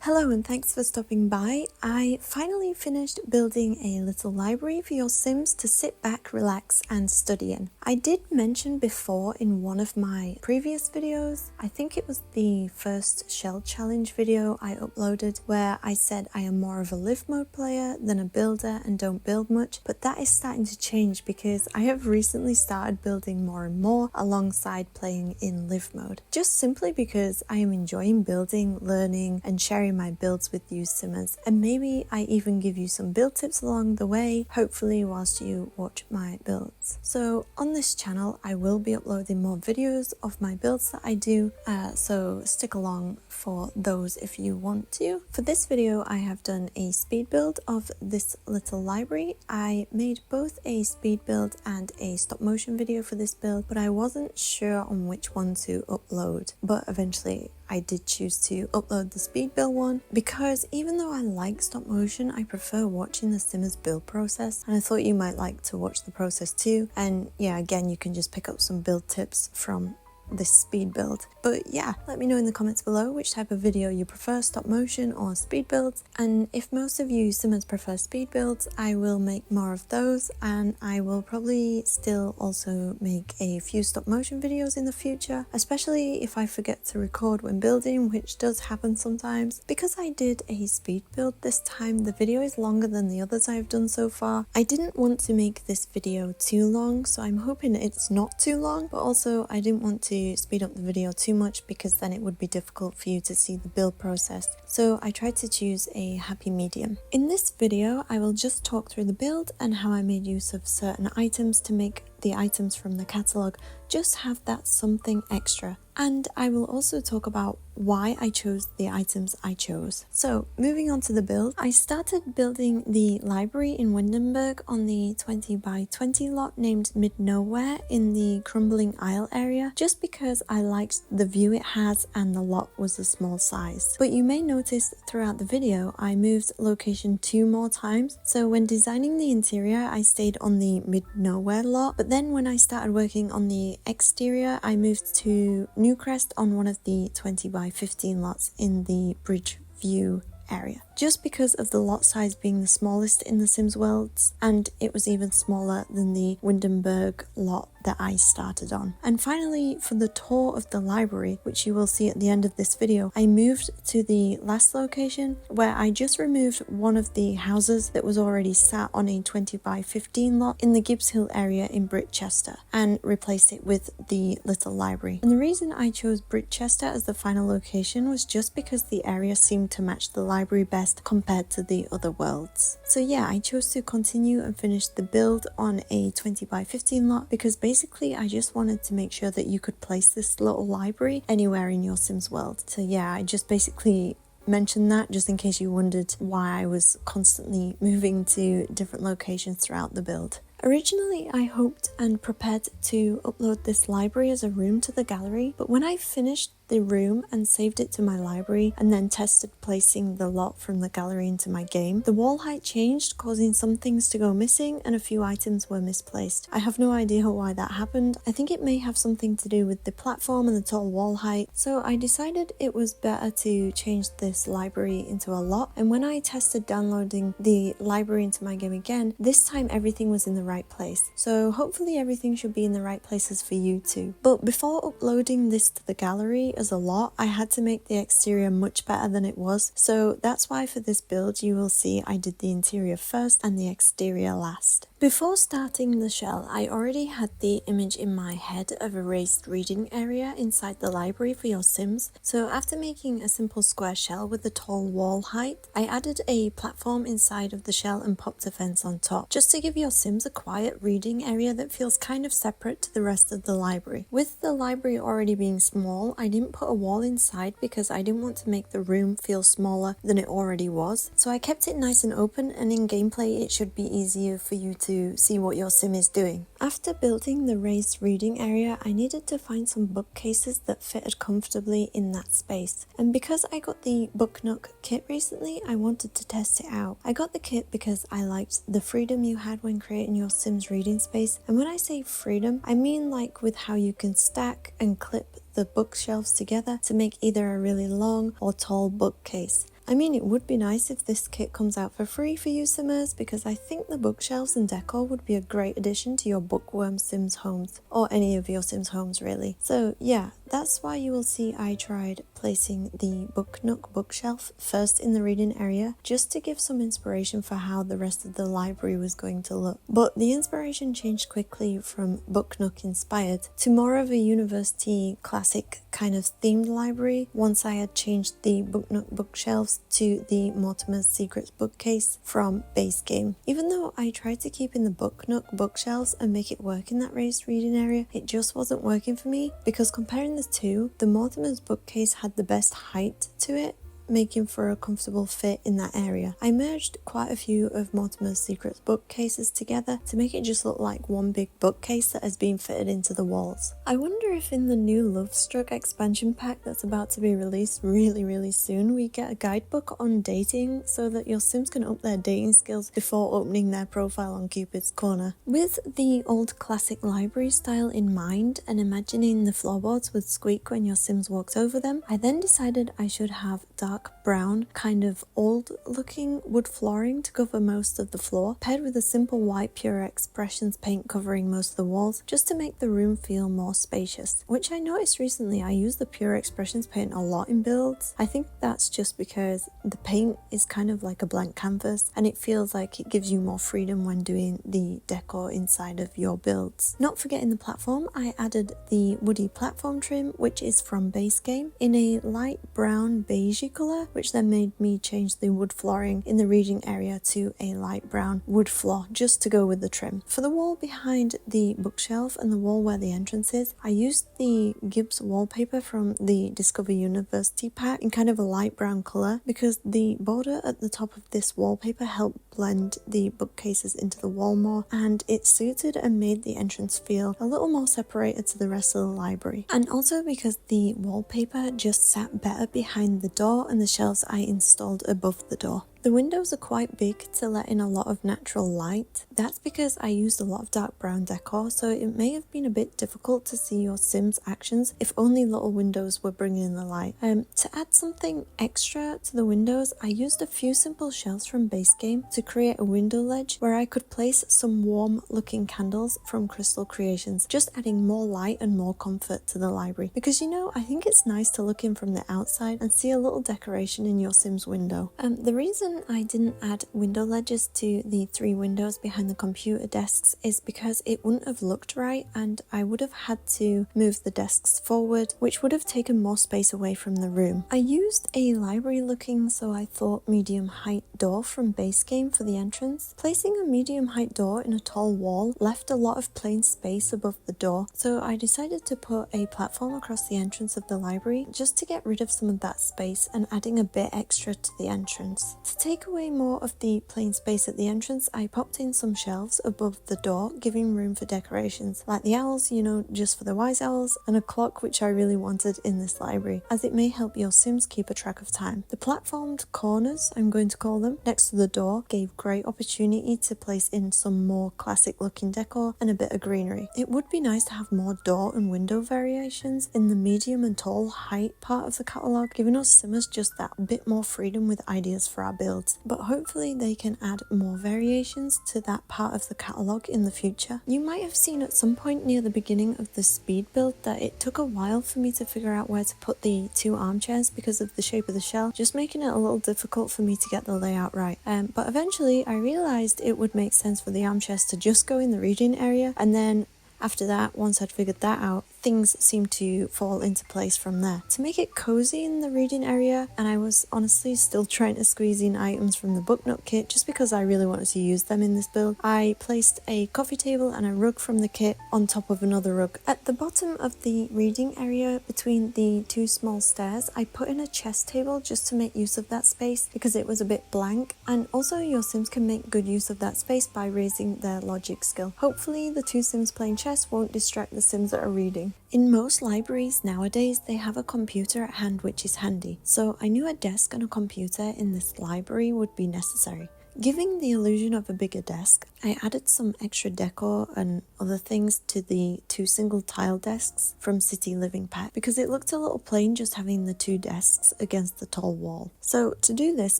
Hello and thanks for stopping by. I finally finished building a little library for your Sims to sit back, relax and study in. I did mention before in one of my previous videos, I think it was the first shell challenge video I uploaded, where I said I am more of a live mode player than a builder and don't build much, but that is starting to change because I have recently started building more and more alongside playing in live mode. Just simply because I am enjoying building, learning and sharing my builds with you Simmers, and maybe I even give you some build tips along the way, hopefully whilst you watch my builds. So on this channel I will be uploading more videos of my builds that I do, so stick along for those if you want to. For this video I have done a speed build of this little library. I made both a speed build and a stop motion video for this build, but I wasn't sure on which one to upload, but eventually I did choose to upload the speed build one because even though I like stop motion, I prefer watching the Simmers build process, and I thought you might like to watch the process too. And yeah, again, you can just pick up some build tips from this speed build. But yeah, let me know in the comments below which type of video you prefer, stop motion or speed builds, and if most of you Simmers prefer speed builds, I will make more of those, and I will probably still also make a few stop motion videos in the future, especially if I forget to record when building, which does happen sometimes. Because I did a speed build this time, the video is longer than the others I've done so far. I didn't want to make this video too long, so I'm hoping it's not too long, but also I didn't want to speed up the video too much because then it would be difficult for you to see the build process. So I tried to choose a happy medium. In this video, I will just talk through the build and how I made use of certain items to make the items from the catalogue just have that something extra. And I will also talk about why I chose the items I chose. So moving on to the build, I started building the library in Windenburg on the 20 by 20 lot named Mid Nowhere in the Crumbling Isle area, just because I liked the view it has and the lot was a small size. But you may notice throughout the video I moved location 2 more times. So when designing the interior I stayed on the Mid Nowhere lot, but then when I started working on the exterior I moved to Newcrest on one of the 20 by 15 lots in the Bridge View area, just because of the lot size being the smallest in the Sims worlds, and it was even smaller than the Windenburg lot that I started on. And finally, for the tour of the library, which you will see at the end of this video, I moved to the last location where I just removed one of the houses that was already sat on a 20 by 15 lot in the Gibbs Hill area in Britchester and replaced it with the little library. And the reason I chose Britchester as the final location was just because the area seemed to match the library best compared to the other worlds. So yeah, I chose to continue and finish the build on a 20 by 15 lot because basically I just wanted to make sure that you could place this little library anywhere in your Sims world. So yeah, I just basically mentioned that just in case you wondered why I was constantly moving to different locations throughout the build. Originally, I hoped and prepared to upload this library as a room to the gallery, but when I finished the room and saved it to my library and then tested placing the lot from the gallery into my game, the wall height changed, causing some things to go missing and a few items were misplaced. I have no idea why that happened. I think it may have something to do with the platform and the tall wall height, so I decided it was better to change this library into a lot. And when I tested downloading the library into my game again, this time everything was in the right place. So hopefully everything should be in the right places for you too. But before uploading this to the gallery as a lot, I had to make the exterior much better than it was. So that's why for this build you will see I did the interior first and the exterior last. Before starting the shell, I already had the image in my head of a raised reading area inside the library for your Sims. So after making a simple square shell with a tall wall height, I added a platform inside of the shell and popped a fence on top, just to give your Sims a quiet reading area that feels kind of separate to the rest of the library. With the library already being small, I didn't put a wall inside because I didn't want to make the room feel smaller than it already was. So I kept it nice and open, and in gameplay it should be easier for you to see what your Sim is doing. After building the raised reading area, I needed to find some bookcases that fitted comfortably in that space. And because I got the Book Nook kit recently, I wanted to test it out. I got the kit because I liked the freedom you had when creating your Sims reading space. And when I say freedom, I mean like with how you can stack and clip the bookshelves together to make either a really long or tall bookcase. I mean, it would be nice if this kit comes out for free for you Simmers, because I think the bookshelves and decor would be a great addition to your bookworm Sims homes, or any of your Sims homes really. So yeah, that's why you will see I tried placing the Book Nook bookshelf first in the reading area, just to give some inspiration for how the rest of the library was going to look. But the inspiration changed quickly from Book Nook inspired to more of a university classic kind of themed library once I had changed the Book Nook bookshelves to the Mortimer's Secrets bookcase from base game. Even though I tried to keep in the Book Nook bookshelves and make it work in that raised reading area, it just wasn't working for me, because comparing the two, the Mortimer's bookcase had the best height to it, making for a comfortable fit in that area. I merged quite a few of Mortimer's Secrets bookcases together to make it just look like one big bookcase that has been fitted into the walls. I wonder if in the new Lovestruck expansion pack that's about to be released really soon, we get a guidebook on dating so that your Sims can up their dating skills before opening their profile on Cupid's Corner. With the old classic library style in mind and imagining the floorboards would squeak when your Sims walked over them, I then decided I should have dark brown, kind of old looking wood flooring to cover most of the floor, paired with a simple white Pure Expressions paint covering most of the walls, just to make the room feel more spacious. Which I noticed recently, I use the Pure Expressions paint a lot in builds. I think that's just because the paint is kind of like a blank canvas and it feels like it gives you more freedom when doing the decor inside of your builds. Not forgetting the platform, I added the woody platform trim, which is from base game, in a light brown beigey colour, which then made me change the wood flooring in the reading area to a light brown wood floor just to go with the trim. For the wall behind the bookshelf and the wall where the entrance is, I used the Gibbs wallpaper from the Discover University pack in kind of a light brown colour, because the border at the top of this wallpaper helped blend the bookcases into the wall more, and it suited and made the entrance feel a little more separated to the rest of the library. And also because the wallpaper just sat better behind the door and the shelves I installed above the door. The windows are quite big to let in a lot of natural light. That's because I used a lot of dark brown decor, so it may have been a bit difficult to see your Sims actions if only little windows were bringing in the light. To add something extra to the windows, I used a few simple shelves from base game to create a window ledge where I could place some warm looking candles from Crystal Creations, just adding more light and more comfort to the library. Because I think it's nice to look in from the outside and see a little decoration in your Sims window. The reason I didn't add window ledges to the 3 windows behind the computer desks is because it wouldn't have looked right, and I would have had to move the desks forward, which would have taken more space away from the room. I used a library looking, so I thought, medium height door from base game for the entrance. Placing a medium height door in a tall wall left a lot of plain space above the door, so I decided to put a platform across the entrance of the library just to get rid of some of that space and adding a bit extra to the entrance. To take away more of the plain space at the entrance, I popped in some shelves above the door, giving room for decorations, like the owls, just for the wise owls, and a clock which I really wanted in this library, as it may help your Sims keep a track of time. The platformed corners, I'm going to call them, next to the door, gave great opportunity to place in some more classic looking decor and a bit of greenery. It would be nice to have more door and window variations in the medium and tall height part of the catalogue, giving us Simmers just that bit more freedom with ideas for our builds. But hopefully they can add more variations to that part of the catalogue in the future. You might have seen at some point near the beginning of the speed build that it took a while for me to figure out where to put the 2 armchairs because of the shape of the shell, just making it a little difficult for me to get the layout right. But eventually I realised it would make sense for the armchairs to just go in the reading area, and then after that, once I'd figured that out, things seemed to fall into place from there. To make it cozy in the reading area, and I was honestly still trying to squeeze in items from the Book Nook kit just because I really wanted to use them in this build, I placed a coffee table and a rug from the kit on top of another rug. At the bottom of the reading area between the 2 small stairs, I put in a chess table just to make use of that space because it was a bit blank, and also your Sims can make good use of that space by raising their logic skill. Hopefully the 2 Sims playing chess won't distract the Sims that are reading. In most libraries nowadays, they have a computer at hand which is handy, so I knew a desk and a computer in this library would be necessary. Giving the illusion of a bigger desk, I added some extra decor and other things to the 2 single tile desks from City Living Pack because it looked a little plain just having the 2 desks against the tall wall. So to do this,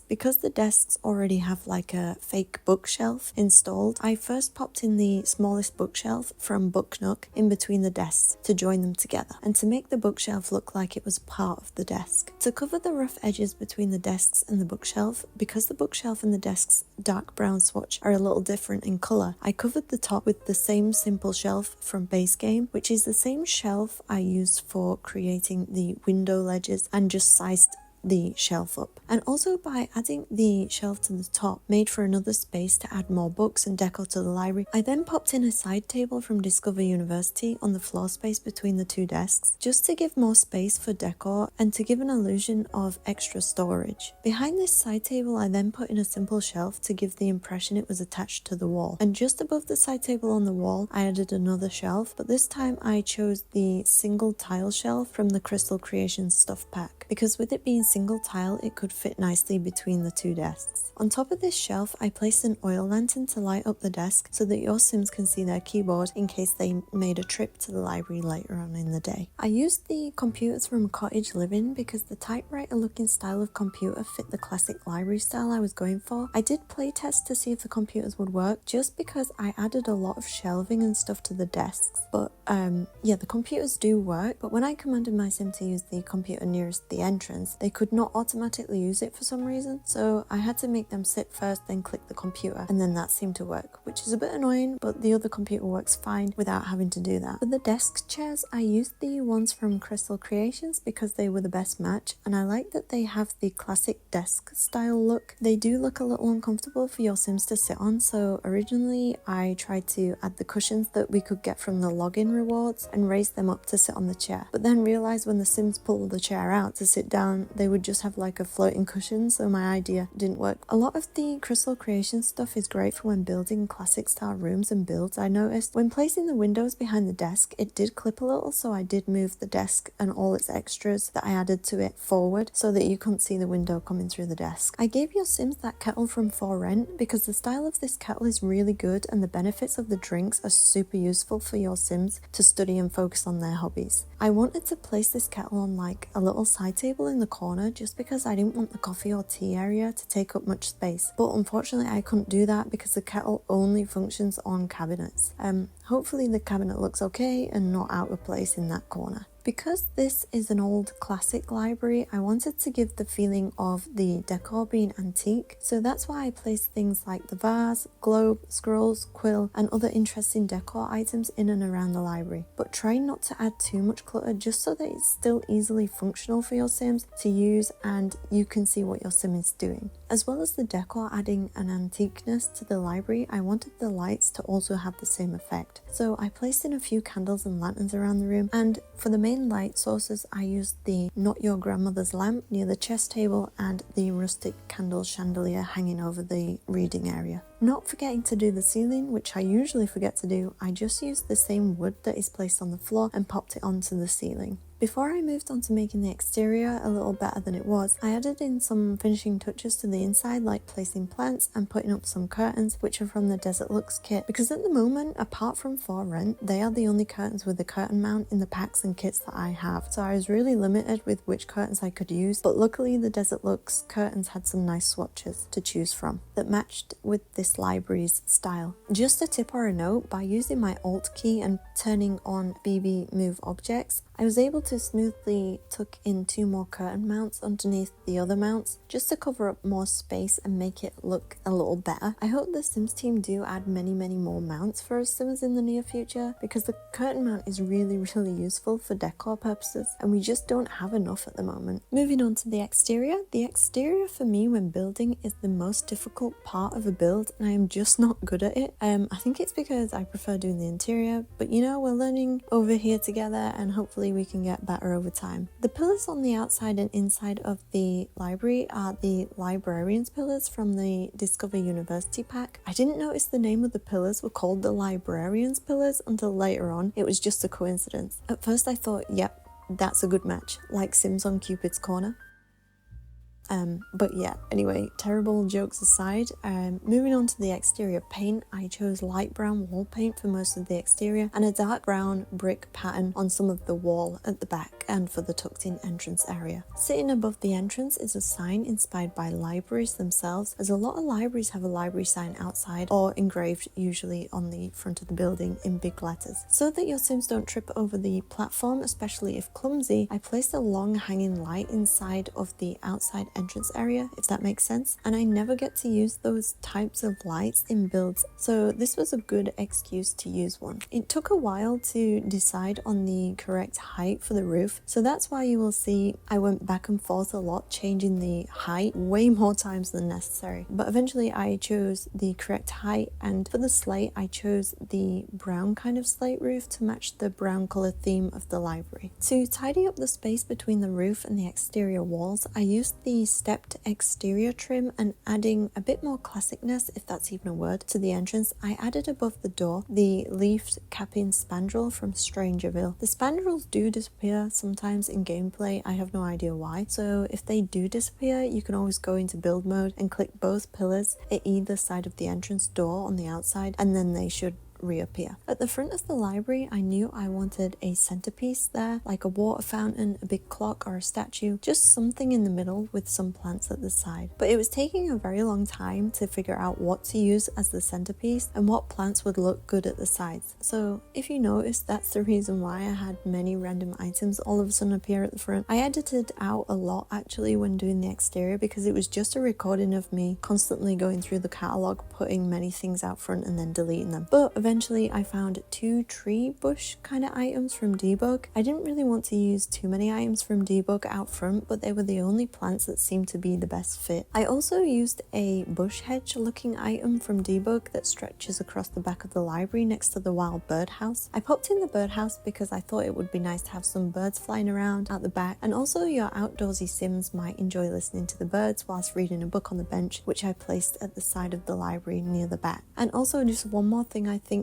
because the desks already have like a fake bookshelf installed, I first popped in the smallest bookshelf from Book Nook in between the desks to join them together and to make the bookshelf look like it was part of the desk. To cover the rough edges between the desks and the bookshelf, because the bookshelf and the desk's dark brown swatch are a little different in colour, I covered the top with the same simple shelf from Base Game, which is the same shelf I used for creating the window ledges and just sized the shelf up. And also by adding the shelf to the top made for another space to add more books and decor to the library. I then popped in a side table from Discover University on the floor space between the 2 desks just to give more space for decor and to give an illusion of extra storage. Behind this side table I then put in a simple shelf to give the impression it was attached to the wall, and just above the side table on the wall I added another shelf, but this time I chose the single tile shelf from the Crystal Creations stuff pack because with it being single tile it could fit nicely between the 2 desks. On top of this shelf I placed an oil lantern to light up the desk so that your Sims can see their keyboard in case they made a trip to the library later on in the day. I used the computers from Cottage Living because the typewriter looking style of computer fit the classic library style I was going for. I did playtest to see if the computers would work just because I added a lot of shelving and stuff to the desks, but yeah, the computers do work, but when I commanded my Sim to use the computer nearest the entrance they could not automatically use it for some reason, so I had to make them sit first then click the computer, and then that seemed to work, which is a bit annoying, but the other computer works fine without having to do that. For the desk chairs I used the ones from Crystal Creations because they were the best match, and I like that they have the classic desk style look. They do look a little uncomfortable for your Sims to sit on, so originally I tried to add the cushions that we could get from the login rewards and raise them up to sit on the chair, but then realized when the Sims pull the chair out to sit down they would just have like a floating cushion, so my idea didn't work. A lot of the Crystal Creations stuff is great for when building classic style rooms and builds. I noticed when placing the windows behind the desk it did clip a little, so I did move the desk and all its extras that I added to it forward so that you couldn't see the window coming through the desk. I gave your Sims that kettle from For Rent because the style of this kettle is really good and the benefits of the drinks are super useful for your Sims to study and focus on their hobbies. I wanted to place this kettle on like a little side table in the corner just because I didn't want the coffee or tea area to take up much space, but unfortunately I couldn't do that because the kettle only functions on cabinets. Hopefully the cabinet looks okay and not out of place in that corner. Because this is an old classic library, I wanted to give the feeling of the decor being antique, so that's why I placed things like the vase, globe, scrolls, quill and other interesting decor items in and around the library, but trying not to add too much clutter just so that it's still easily functional for your Sims to use and you can see what your Sim is doing. As well as the decor adding an antiqueness to the library, I wanted the lights to also have the same effect. So I placed in a few candles and lanterns around the room, and for the main light sources I used the Not Your Grandmother's lamp near the chess table and the rustic candle chandelier hanging over the reading area. Not forgetting to do the ceiling, which I usually forget to do, I just used the same wood that is placed on the floor and popped it onto the ceiling. Before I moved on to making the exterior a little better than it was, I added in some finishing touches to the inside, like placing plants and putting up some curtains, which are from the Desert Looks kit, because at the moment, apart from For Rent, they are the only curtains with a curtain mount in the packs and kits that I have, so I was really limited with which curtains I could use, but luckily the Desert Looks curtains had some nice swatches to choose from that matched with this library's style. Just a tip or a note, by using my Alt key and turning on BB Move Objects, I was able to smoothly tuck in 2 more curtain mounts underneath the other mounts just to cover up more space and make it look a little better. I hope the Sims team do add many more mounts for us Sims in the near future, because the curtain mount is really useful for decor purposes and we just don't have enough at the moment. Moving on to the exterior. The exterior for me when building is the most difficult part of a build and I am just not good at it. I think it's because I prefer doing the interior, but you know, we're learning over here together and hopefully we can get better over time. The pillars on the outside and inside of the library are the librarian's pillars from the Discover University pack. I didn't notice the name of the pillars were called the librarian's pillars until later on. It was just a coincidence. At first I thought, yep, that's a good match, like Sims on Cupid's Corner. But yeah, anyway, terrible jokes aside, moving on to the exterior paint, I chose light brown wall paint for most of the exterior and a dark brown brick pattern on some of the wall at the back and for the tucked in entrance area. Sitting above the entrance is a sign inspired by libraries themselves, as a lot of libraries have a library sign outside or engraved usually on the front of the building in big letters. So that your Sims don't trip over the platform, especially if clumsy, I placed a long hanging light inside of the outside entrance area, if that makes sense, and I never get to use those types of lights in builds, so this was a good excuse to use one. It took a while to decide on the correct height for the roof, so that's why you will see I went back and forth a lot, changing the height way more times than necessary, but eventually I chose the correct height, and for the slate I chose the brown kind of slate roof to match the brown color theme of the library. To tidy up the space between the roof and the exterior walls, I used the stepped exterior trim, and adding a bit more classicness, if that's even a word, to the entrance, I added above the door the leafed capping spandrel from Strangerville. The spandrels do disappear sometimes in gameplay, I have no idea why, so if they do disappear, you can always go into build mode and click both pillars at either side of the entrance door on the outside, and then they should reappear. At the front of the library, I knew I wanted a centerpiece there, like a water fountain, a big clock, or a statue, just something in the middle with some plants at the side. But it was taking a very long time to figure out what to use as the centerpiece and what plants would look good at the sides. So if you notice, that's the reason why I had many random items all of a sudden appear at the front. I edited out a lot actually when doing the exterior, because it was just a recording of me constantly going through the catalog, putting many things out front and then deleting them. But eventually I found 2 tree bush kind of items from Debug. I didn't really want to use too many items from Debug out front, but they were the only plants that seemed to be the best fit. I also used a bush hedge looking item from Debug that stretches across the back of the library next to the wild birdhouse. I popped in the birdhouse because I thought it would be nice to have some birds flying around out the back, and also your outdoorsy Sims might enjoy listening to the birds whilst reading a book on the bench, which I placed at the side of the library near the back. And also just one more thing I think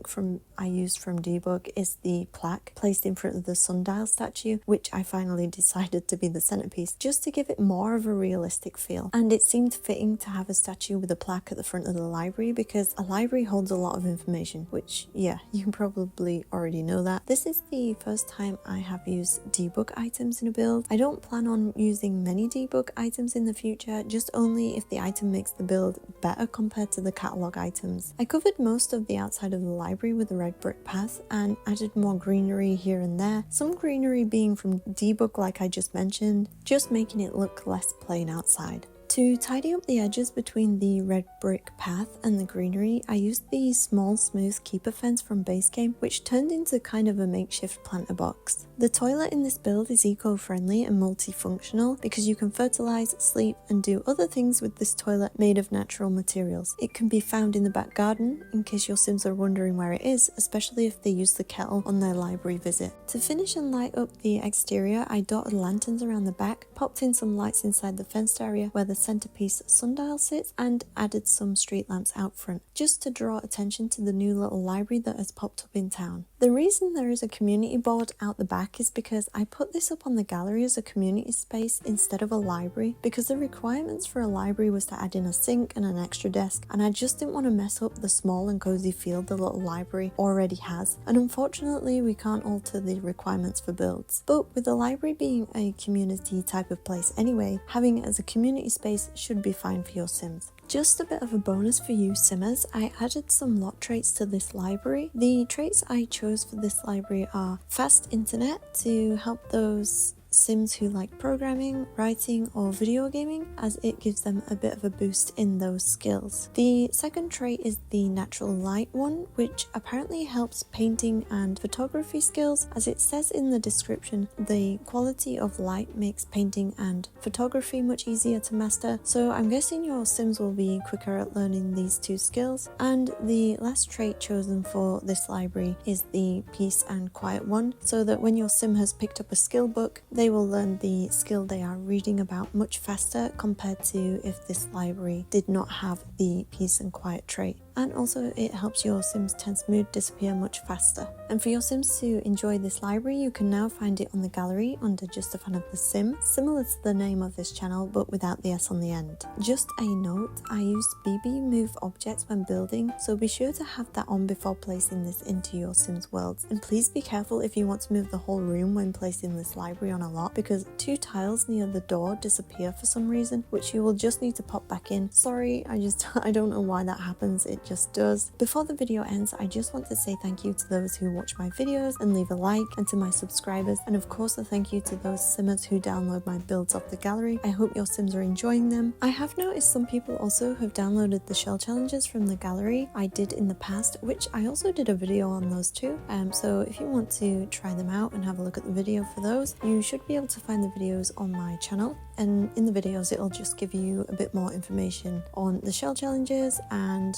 I used from Debug is the plaque placed in front of the sundial statue, which I finally decided to be the centerpiece, just to give it more of a realistic feel. And it seemed fitting to have a statue with a plaque at the front of the library, because a library holds a lot of information, which, yeah, you probably already know that. This is the first time I have used Debug items in a build. I don't plan on using many Debug items in the future, just only if the item makes the build better compared to the catalog items. I covered most of the outside of the library with a red brick path and added more greenery here and there, some greenery being from Debug like I just mentioned, just making it look less plain outside. To tidy up the edges between the red brick path and the greenery, I used the small smooth keeper fence from base game, which turned into kind of a makeshift planter box. The toilet in this build is eco-friendly and multifunctional because you can fertilize, sleep, and do other things with this toilet made of natural materials. It can be found in the back garden, in case your Sims are wondering where it is, especially if they use the kettle on their library visit. To finish and light up the exterior, I dotted lanterns around the back, popped in some lights inside the fenced area where the centerpiece sundial sits, and added some street lamps out front, just to draw attention to the new little library that has popped up in town. The reason there is a community board out the back is because I put this up on the gallery as a community space instead of a library, because the requirements for a library was to add in a sink and an extra desk, and I just didn't want to mess up the small and cozy feel the little library already has, and unfortunately we can't alter the requirements for builds. But with the library being a community type of place anyway, having it as a community space should be fine for your Sims. Just a bit of a bonus for you Simmers, I added some lot traits to this library. The traits I chose for this library are fast internet to help those Sims who like programming, writing, or video gaming, as it gives them a bit of a boost in those skills. The second trait is the natural light one, which apparently helps painting and photography skills. As it says in the description, the quality of light makes painting and photography much easier to master, so I'm guessing your Sims will be quicker at learning these 2 skills. And the last trait chosen for this library is the peace and quiet one, so that when your Sim has picked up a skill book, they will learn the skill they are reading about much faster compared to if this library did not have the peace and quiet trait. and also it helps your Sims tense mood disappear much faster. And for your Sims to enjoy this library, you can now find it on the gallery under Just a Fan of the Sim, similar to the name of this channel but without the S on the end. Just a note, I used BB Move objects when building, so be sure to have that on before placing this into your Sims worlds. And please be careful if you want to move the whole room when placing this library on a lot, because 2 tiles near the door disappear for some reason, which you will just need to pop back in. Sorry, I don't know why that happens, it just does. Before the video ends, I just want to say thank you to those who watch my videos and leave a like, and to my subscribers, and of course a thank you to those Simmers who download my builds off the gallery. I hope your Sims are enjoying them. I have noticed some people also have downloaded the shell challenges from the gallery I did in the past, which I also did a video on those too. So if you want to try them out and have a look at the video for those, you should be able to find the videos on my channel. And in the videos it'll just give you a bit more information on the shell challenges, and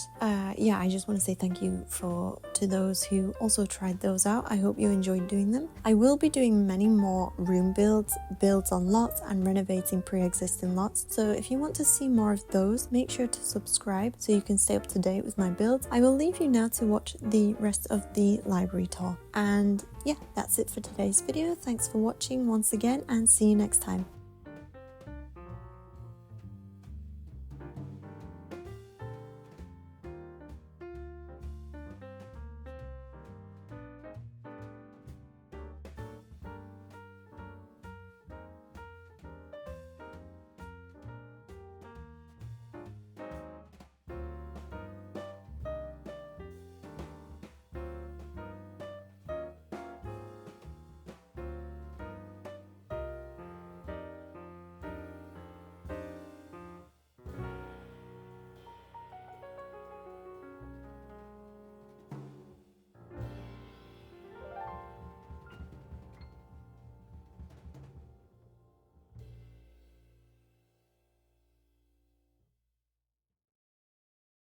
yeah, I just want to say thank you to those who also tried those out. I hope you enjoyed doing them. I will be doing many more room builds on lots, and renovating pre-existing lots, so if you want to see more of those, make sure to subscribe so you can stay up to date with my builds. I will leave you now to watch the rest of the library tour, and yeah, that's it for today's video. Thanks for watching once again, and see you next time.